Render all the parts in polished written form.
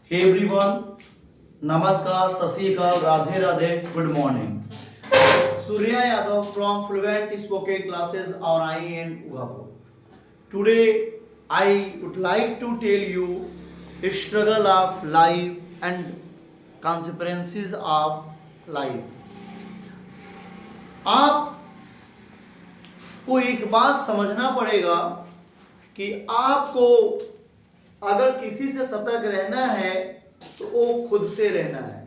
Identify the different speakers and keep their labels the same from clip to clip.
Speaker 1: Hey everyone, Namaskar, Sasika, Radhe Radhe, good morning. Surya Yadav from Fluent Spoken Classes on IIN Ugapur. Today I would like to tell you the struggle of life and consequences of life. आपको एक बात समझना पड़ेगा कि आपको अगर किसी से सतर्क रहना है तो वो खुद से रहना है.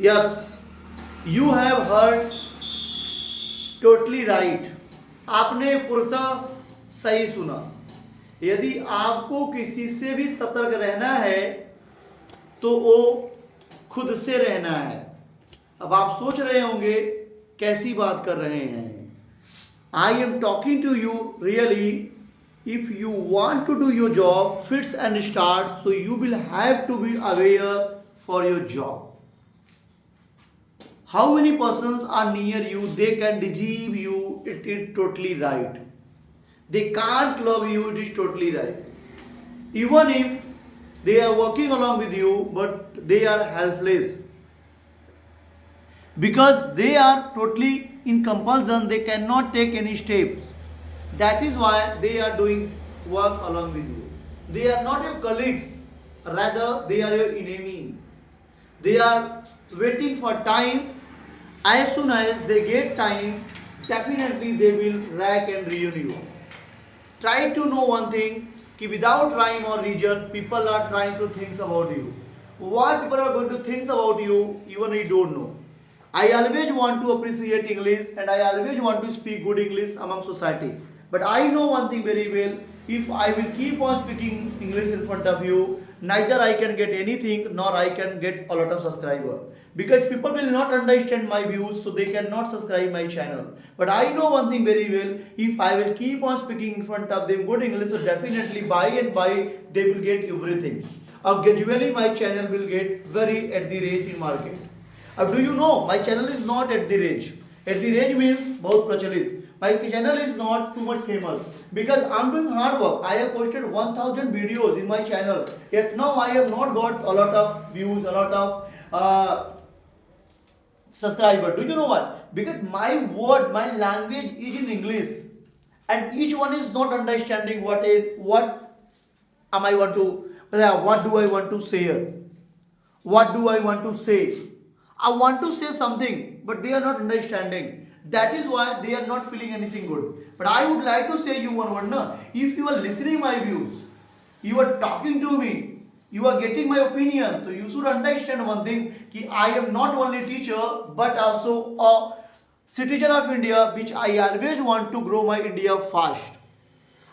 Speaker 1: Yes, you have heard totally right. आपने पूर्णतः सही सुना. यदि आपको किसी से भी सतर्क रहना है तो वो खुद से रहना है. अब आप सोच रहे होंगे कैसी बात कर रहे हैं. I am talking to you really. If you want to do your job fits and start, so you will have to be aware for your job. How many persons are near you? They can deceive you. It is totally right. They can't love you. It is totally right. Even if they are working along with you, but they are helpless because they are totally in compulsion. They cannot take any steps. That is why they are doing work along with you. They are not your colleagues, rather they are your enemy. They are waiting for time. As soon as they get time, definitely they will rack and ruin you. Try to know one thing, कि without rhyme or reason, people are trying to think about you. What people are going to think about you, even you don't know. I always want to appreciate English and I always want to speak good English among society. But I know one thing very well, if I will keep on speaking English in front of you, neither I can get anything nor I can get a lot of subscriber. Because people will not understand my views, so they cannot subscribe my channel. But I know one thing very well, if I will keep on speaking in front of them good English, so definitely by and by they will get everything. Gradually my channel will get very at the range in market. Do you know my channel is not at the range. At the range means बहुत प्रचलित. My channel is not too much famous because I'm doing hard work. I have posted 1000 videos in my channel. Yet now I have not got a lot of views, a lot of subscribers. Do you know what? Because my word, my language is in English, and each one is not understanding what am I want to, what do I want to say? What do I want to say? I want to say something, but they are not understanding. That is why they are not feeling anything good. But I would like to say you one word, no? If you are listening my views, you are talking to me, you are getting my opinion, so you should understand one thing, कि I am not only teacher, but also a citizen of India, which I always want to grow my India fast.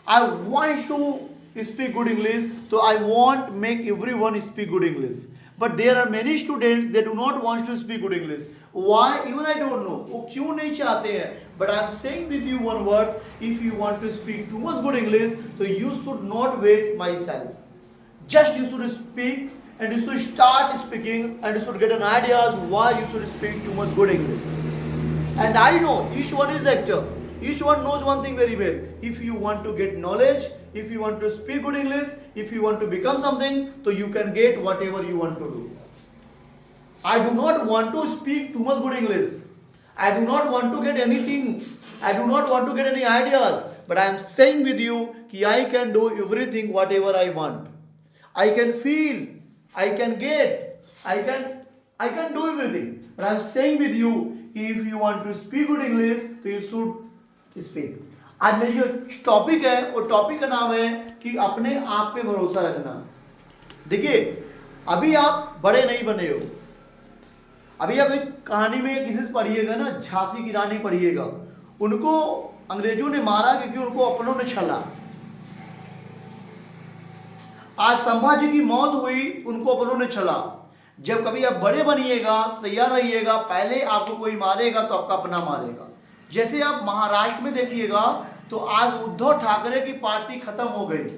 Speaker 1: I want to speak good English, so I want make everyone speak good English. But there are many students they do not want to speak good English. Why? Even I don't know. वो क्यों नहीं चाहते हैं? But I am saying with you one word. If you want to speak too much good English, so you should not wait myself. Just you should speak and you should start speaking and you should get an idea why you should speak too much good English. And I know each one is actor. Each one knows one thing very well. If you want to get knowledge, if you want to speak good English, if you want to become something, so you can get whatever you want to do. I do not want to speak too much good English. I do not want to get anything. I do not want to get any ideas. But I am saying with you that I can do everything whatever I want. I can feel. I can get. I can do everything. But I am saying with you, if you want to speak good English, so you should speak. आज मेरी जो topic है वो topic का नाम है कि अपने आप पे भरोसा रखना. देखिए, अभी आप बड़े नहीं बने हो. अभी आप एक कहानी में किसी से पढ़िएगा ना, झांसी की रानी पढ़िएगा. उनको अंग्रेजों ने मारा क्योंकि उनको अपनों ने छला. आज संभाजी की मौत हुई, उनको अपनों ने छला. जब कभी आप बड़े बनिएगा, तैयार रहिएगा, पहले आपको कोई मारेगा तो आपका अपना मारेगा. जैसे आप महाराष्ट्र में देखिएगा तो आज उद्धव ठाकरे की पार्टी खत्म हो गई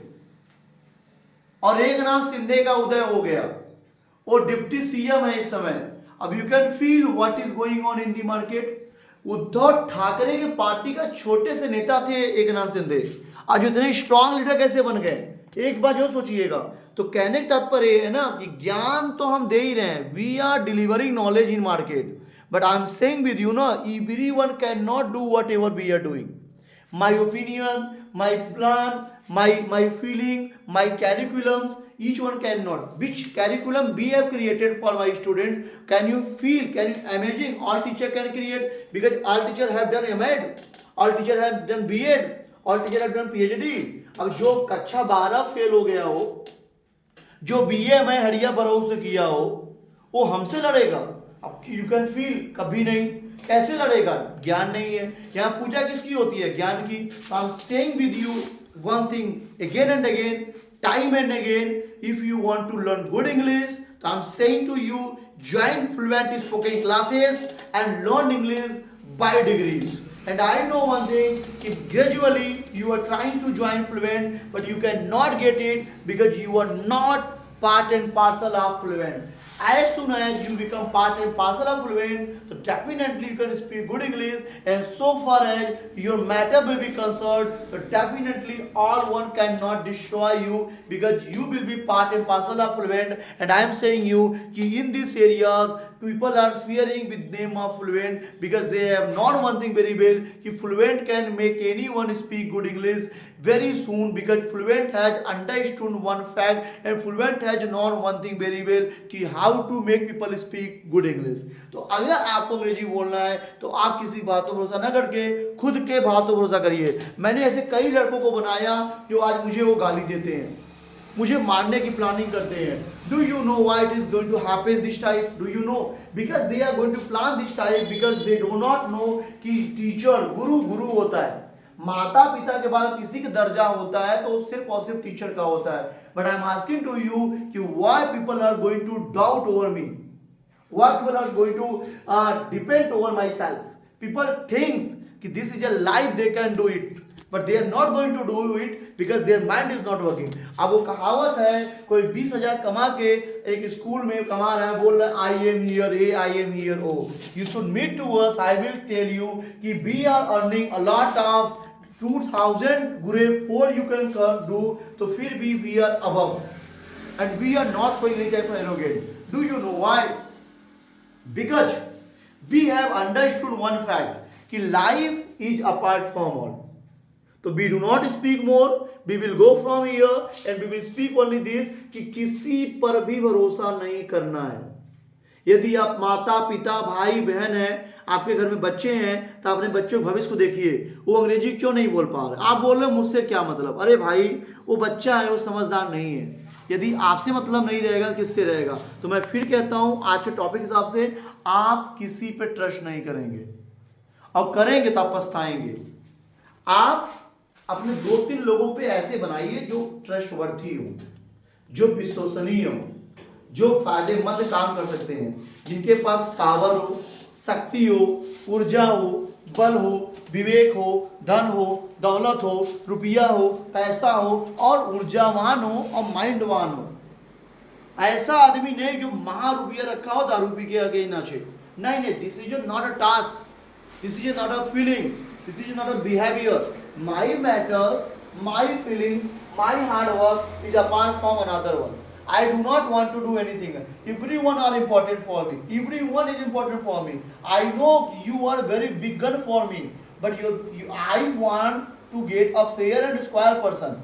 Speaker 1: और एकनाथ शिंदे का उदय हो गया. वो डिप्टी सीएम है इस समय. अब you can feel what is going on in the market. Uddhav Thackeray की पार्टी का छोटे से नेता थे एकनाथ शिंदे, आज इतने स्ट्रांग लीडर कैसे बन गए? एक बार जो सोचिएगा, तो कहने का तात्पर्य ये है ना कि ज्ञान तो हम दे ही रहे हैं, we are delivering knowledge in market, but I am saying with you ना, everyone can not do whatever we are doing. My opinion, my plan, my feeling, my curriculums, each one cannot. Which curriculum we have created for my students? Can you feel? Can you imagine? All teacher can create, because all teacher have done M.Ed, all teacher have done B.Ed, all teacher have done PhD. अब जो कक्षा 12 fail हो गया हो, जो BA मैं हरिया बरऊ से किया हो, वो हमसे लड़ेगा? अब यू कैन फील, कभी नहीं. कैसे लड़ेगा? ज्ञान नहीं है. यहाँ पूजा किसकी होती है? ज्ञान की. I am saying with you one thing again and again, time and again, if you want to learn good English, तो I am saying to you, join fluent spoken classes and learn English by degrees. And I know one thing, if gradually you are trying to join fluent, but you cannot get it because you are not part and parcel of fluent. As soon as you become part and parcel of fluent, so definitely you can speak good English, and so far as your matter may be concerned, so definitely all one cannot destroy you, because you will be part and parcel of fluent. And I am saying you कि in these areas people are fearing with name of fluent, because they have known one thing very well कि fluent can make anyone speak good English very soon, because fluent has understood one fact, and fluent has known one thing very well कि how to make people speak good English. तो अगर आपको अंग्रेजी बोलना है तो आप किसी बात पर भरोसा ना करके खुद के बात पर भरोसा करिए. मैंने ऐसे कई लड़कों को बनाया जो आज मुझे वो गाली देते हैं, मुझे मारने की प्लानिंग करते हैं. Do you know why it is going to happen this type? Do you know? Because they are going to plan this type, because they do not know कि टीचर गुरु गुरु होता है. माता पिता के बाद किसी का दर्जा होता है तो सिर्फ और सिर्फ टीचर का होता है. But I am asking to you कि why people are going to doubt over me, why people are going to depend over myself. People thinks कि this is a life they can do it, but they are not going to do it because their mind is not working. अब वो कहावत है, कोई 20,000 कमा के एक school में कमा रहा है, बोल रहा है I am here A, I am here O. You should meet to us. I will tell you कि we are earning a lot of 2,000 गुरे 4 you can do, तो फिर भी we are above and we are not showing any type of arrogance. Do you know why? Because we have understood one fact कि life is apart from all. तो we do not speak more, we will go from here and we will speak only this कि किसी पर भी भरोसा नहीं करना है. यदि आप माता पिता भाई बहन हैं, आपके घर में बच्चे हैं, तो अपने बच्चों के भविष्य को देखिए, वो अंग्रेजी क्यों नहीं बोल पा रहे. आप बोल रहे हो मुझसे क्या मतलब? अरे भाई वो बच्चा है, वो समझदार नहीं है. यदि आपसे मतलब नहीं रहेगा किससे रहेगा? तो मैं फिर कहता हूं आज के टॉपिक के हिसाब से, आप किसी पे ट्रस्ट नहीं करेंगे, और करेंगे तो आप पछताएंगे. आप अपने 2-3 लोगों पे ऐसे बनाइए जो ट्रस्टवर्थी हो, जो विश्वसनीय हो, जो फायदेमंद काम कर सकते हैं, जिनके पास पावर हो, शक्ति हो, ऊर्जा हो, बल हो, विवेक हो, धन हो, दौलत हो, रुपया हो, पैसा हो, और ऊर्जावान हो और माइंडवान हो. ऐसा आदमी नहीं जो महारुपया रखा हो दारू पी के आगे नाचे. नहीं नहीं, this is not a task, this is not a feeling, this is not a behaviour. My matters, my feelings, my hard work is apart from another one. I do not want to do anything. Everyone are important for me. Everyone is important for me. I know you are very big gun for me, but I want to get a fair and square person.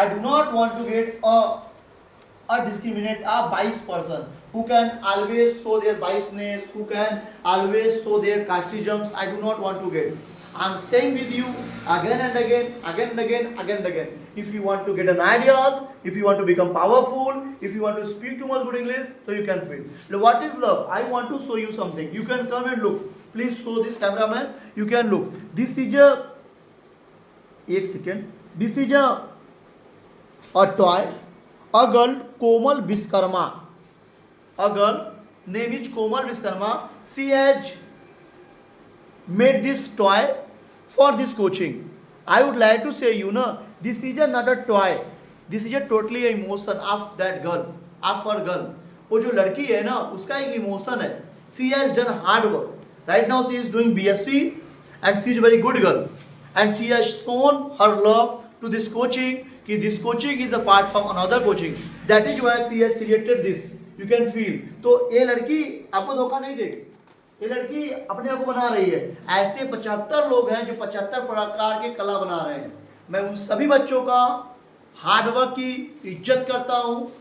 Speaker 1: I do not want to get a discriminate a biased person who can always show their biasness, who can always show their casteisms. I do not want to get. I am saying with you again and again, again and again, again and again. If you want to get an ideas, if you want to become powerful, if you want to speak too much good English, so you can feel. Now, what is love? I want to show you something. You can come and look. Please show this cameraman. You can look. This is a. एक second. This is a toy. A girl, Komal Viskarma. A girl name is Komal Viskarma. She has made this toy for this coaching. I would like to say you know, this is not a toy, this is a totally emotion of that girl, of her girl. वो जो लड़की है ना, उसका एक emotion है. She has done hard work. Right now she is doing BSc and she is a very good girl, and she has shown her love to this coaching कि this coaching is apart from another coaching. That is why she has created this. You can feel. तो ये लड़की आपको धोखा नहीं देगी, ये लड़की अपने आप को बना रही है। ऐसे 75 लोग हैं जो 75 प्रकार के कला बना रहे हैं। मैं उन सभी बच्चों का हार्डवर्क की इज्जत करता हूँ,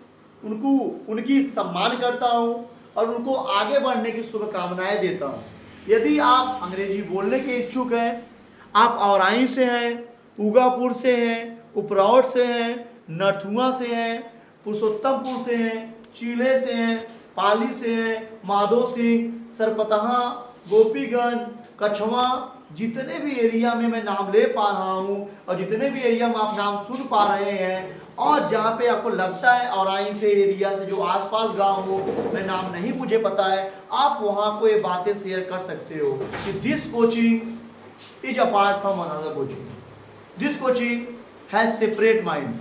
Speaker 1: उनकी सम्मान करता हूँ और उनको आगे बढ़ने की शुभकामनाएं देता हूँ। यदि आप अंग्रेजी बोलने के इच्छुक हैं, आप औराई से हैं, उगापुर से हैं, उपरौठ से हैं, नथुआ से हैं, पुरुषोत्तमपुर से हैं, चीले से हैं, पाली से हैं, माधो सिंह, सरपतहा, गोपीगंज, कछवा, जितने भी एरिया में मैं नाम ले पा रहा हूँ और जितने भी एरिया में आप नाम सुन पा रहे हैं, और जहाँ पे आपको लगता है औराई से एरिया से जो आसपास गांव हो, मैं नाम नहीं मुझे पता है, आप वहाँ को ये बातें शेयर कर सकते हो कि this coaching is apart from another coaching. This coaching has separate mind.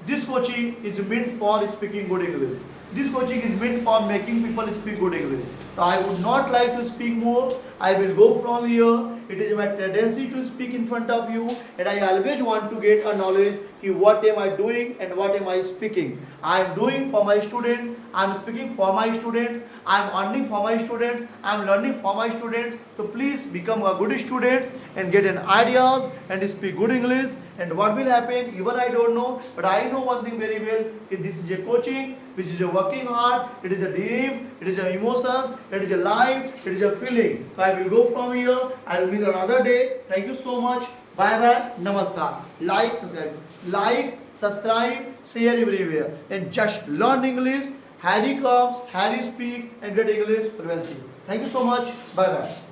Speaker 1: This coaching is meant for speaking good English. This coaching is meant for making people speak good English. So I would not like to speak more. I will go from here. It is my tendency to speak in front of you, and I always want to get a knowledge कि what am I doing and what am I speaking. I am doing for my students. I am speaking for my students. I am earning for my students. I am learning for my students. So please become a good student and get an ideas and speak good English. And what will happen? Even I don't know, but I know one thing very well. That this is a coaching, which is a working hard. It is a dream. It is a emotions. It is a life. It is a feeling. So I will go from here. I will meet another day. Thank you so much. Bye bye. Namaskar. Like, subscribe, share everywhere, and just learn English. Harry comes, Harry speak, and get English fluency. Thank you so much. Bye bye.